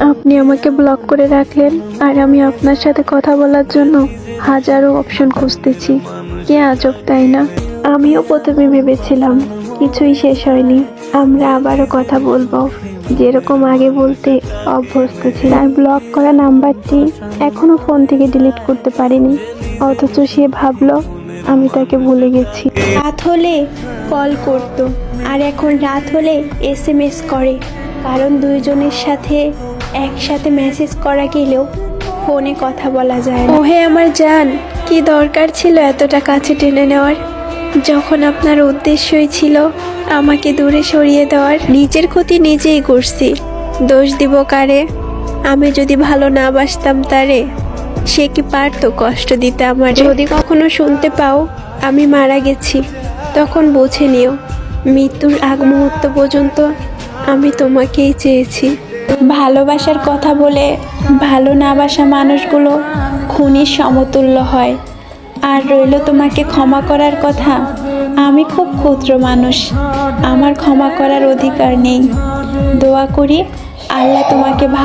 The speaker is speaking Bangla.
আপনি আমাকে ব্লক করে রাখলেন, আর আমি আপনার সাথে কথা বলার জন্য হাজারো অপশন খুঁজতেছি। কে আজব, তাই না? আমিও প্রথমে ভেবেছিলাম কিছুই শেষ হয়নি, আমরা আবারও কথা বলবো, যেরকম আগে বলতে অভ্যস্ত ছিলাম। আর ব্লক করা নাম্বারটি এখনো ফোন থেকে ডিলিট করতে পারিনি, অথচ সে ভাবলো আমি তাকে ভুলে গেছি। রাত হলে কল করতো, আর এখন রাত হলে SMS করে, কারণ দুইজনের সাথে একসাথে মেসেজ করা গেলেও ফোনে কথা বলা যায় না। ওহে আমার জান, কি দরকার ছিল এতটা কাছে টেনে নেওয়ার, যখন আপনার উদ্দেশ্যই ছিল আমাকে দূরে সরিয়ে দেওয়ার। নিজের ক্ষতি নিজেই করছি, দোষ দিব কারে? আমি যদি ভালো না বাসতাম তারে, সে কি পারতো কষ্ট দিতে আমার? যদি কখনো শুনতে পাও আমি মারা গেছি, তখন বুঝে নিও মৃত্যুর আগ মুহূর্ত পর্যন্ত আমি তোমাকেই চেয়েছি। ভালোবাসার কথা বলে ভালো না বাসা মানুষগুলো খুনির সমতুল্য হয়। আর রইল তোমাকে ক্ষমা করার কথা, আমি খুব ক্ষুদ্র মানুষ, আমার ক্ষমা করার অধিকার নেই। দোয়া করি আল্লাহ তোমাকে